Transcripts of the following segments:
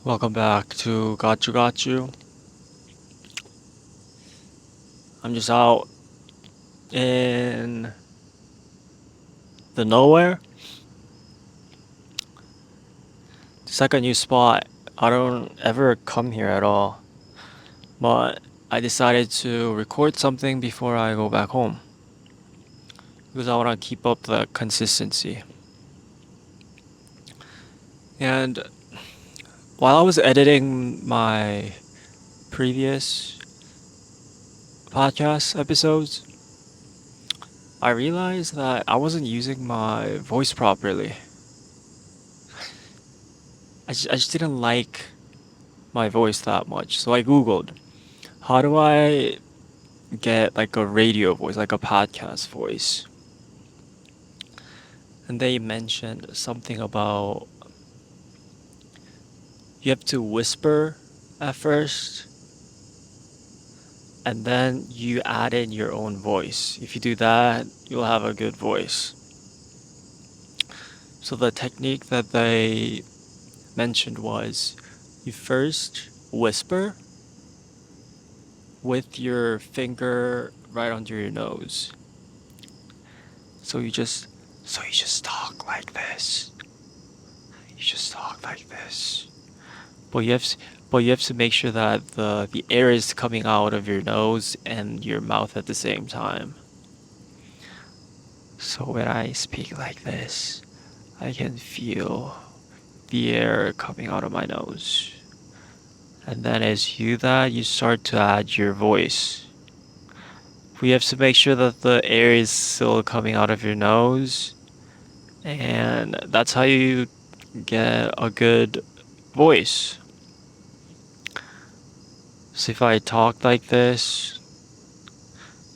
Welcome back to Gotchu Gotchu. I'm just out in the nowhere. It's like a new spot. I don't ever come here at all. But I decided to record something before I go back home because I want to keep up the consistency. And while I was editing my previous podcast episodes, I realized that I wasn't using my voice properly. I just didn't like my voice that much. So I Googled, how do I get like a radio voice, like a podcast voice? And they mentioned something about you have to whisper at first and then you add in your own voice. If you do that, you'll have a good voice. So the technique that they mentioned was you first whisper with your finger right under your nose. So you just so you just talk like this. You just talk like this. But you have to make sure that the air is coming out of your nose and your mouth at the same time. So when I speak like this, I can feel the air coming out of my nose. And then as you do that, you start to add your voice. We have to make sure that the air is still coming out of your nose, and that's how you get a good voice. So if I talk like this,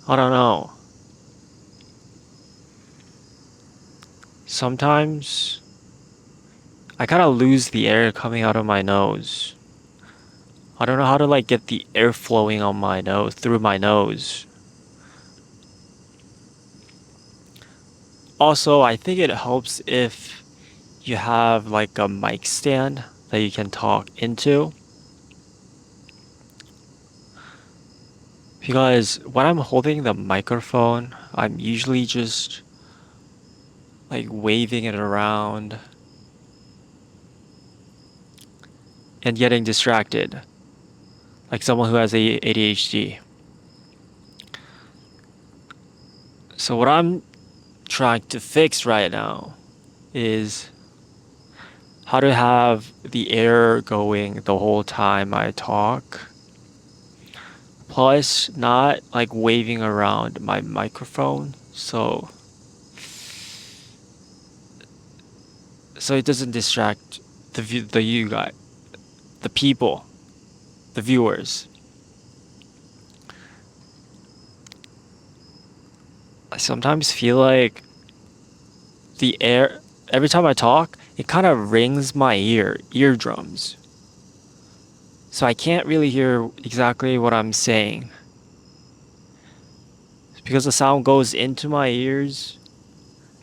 I don't know. Sometimes I kind of lose the air coming out of my nose. I don't know how to like get the air flowing on my nose through my nose. Also, I think it helps if you have like a mic stand that you can talk into. Because when I'm holding the microphone, I'm usually just like waving it around and getting distracted, like someone who has ADHD. So what I'm trying to fix right now is how to have the air going the whole time I talk, plus not like waving around my microphone, so it doesn't distract the you guy, the people, the viewers. I sometimes feel like the air every time I talk, it kind of rings my eardrums. So I can't really hear exactly what I'm saying. Because the sound goes into my ears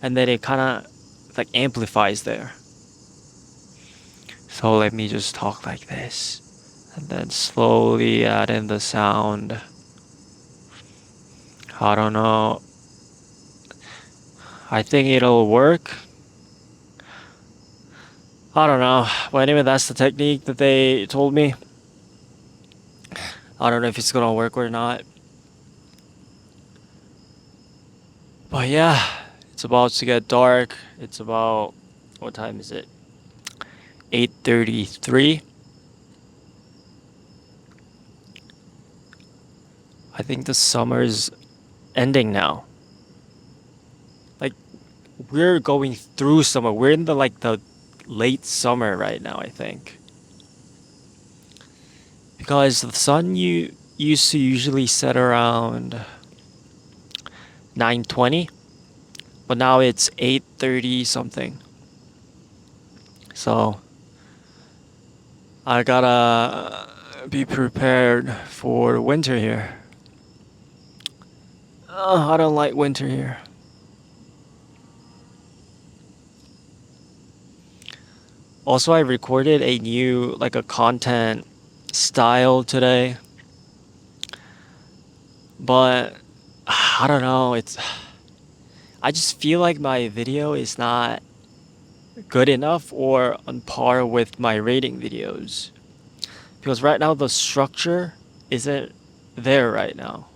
and then it kind of like amplifies there. So let me just talk like this and then slowly add in the sound. I don't know. I think it'll work. I don't know. But anyway, that's the technique that they told me. I don't know if it's gonna work or not. But yeah, it's about to get dark. It's about, what time is it? 8:33. I think the summer's ending now. Like we're going through summer. We're in the late summer right now, I think. Because the sun you used to usually set around 9:20, but now it's 8:30 something. So I gotta be prepared for winter here. I don't like winter here. Also, I recorded a new, like a content style today, but I don't know. I just feel like my video is not good enough or on par with my rating videos. Because right now the structure isn't there right now.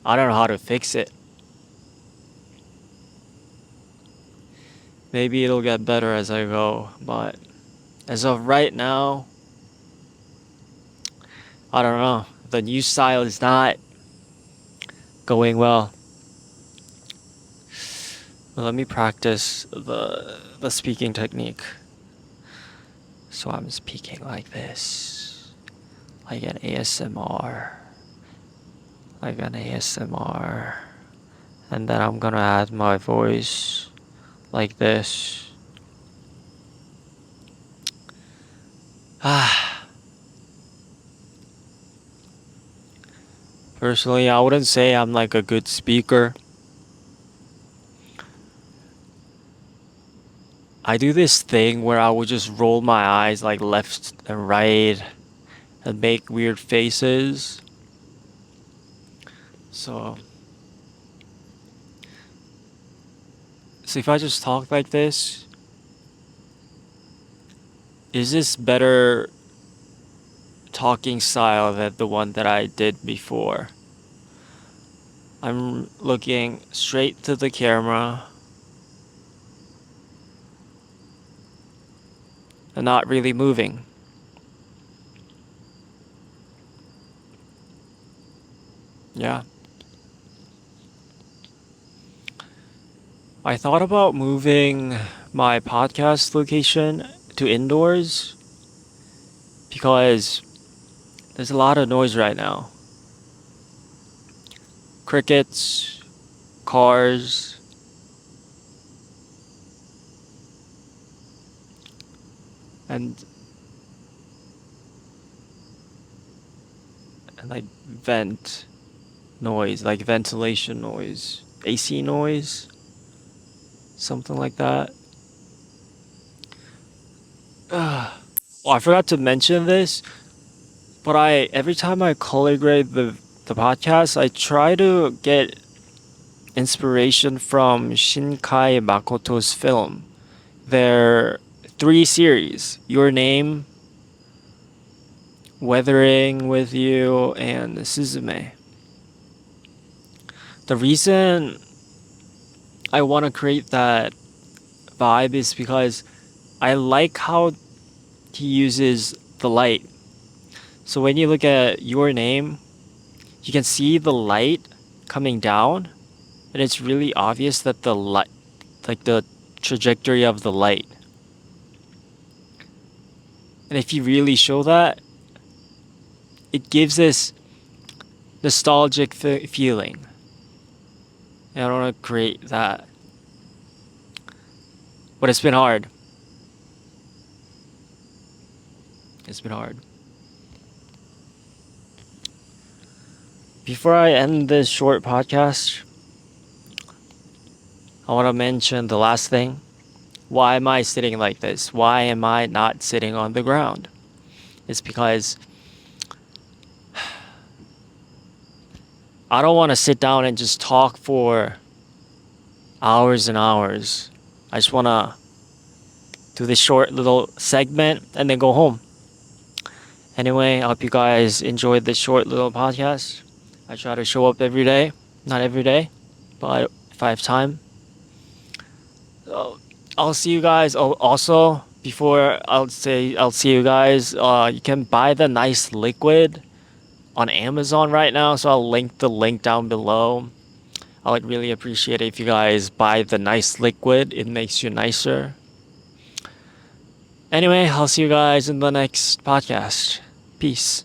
I don't know how to fix it. Maybe it'll get better as I go, but as of right now, I don't know. The new style is not going well. Let me practice the speaking technique. So I'm speaking like this, like an ASMR, like an ASMR, and then I'm gonna add my voice like this. Ah, personally, I wouldn't say I'm like a good speaker. I do this thing where I would just roll my eyes like left and right and make weird faces. So, so if I just talk like this, is this better talking style than the one that I did before? I'm looking straight to the camera and not really moving. Yeah. I thought about moving my podcast location to indoors because there's a lot of noise right now. Crickets, cars, and like vent noise, like ventilation noise, AC noise, something like that. Oh, I forgot to mention this, but I every time I color grade the podcast, I try to get inspiration from Shinkai Makoto's film. Their three series: Your Name, Weathering with You, and Suzume. The reason I want to create that vibe is because I like how he uses the light. So when you look at Your Name, you can see the light coming down, and it's really obvious that the light, like the trajectory of the light. And if you really show that, it gives this nostalgic feeling. And I don't want to create that. But it's been hard. It's been hard. Before I end this short podcast, I want to mention the last thing. Why am I sitting like this? Why am I not sitting on the ground? It's because I don't want to sit down and just talk for hours and hours. I just want to do this short little segment and then go home. Anyway, I hope you guys enjoyed this short little podcast. I try to show up every day. Not every day, but if I have time. So I'll see you guys. Oh, also, before I'll see you guys, you can buy the nice liquid on Amazon right now. So I'll link the link down below. I would really appreciate it if you guys buy the nice liquid. It makes you nicer. Anyway, I'll see you guys in the next podcast. Peace.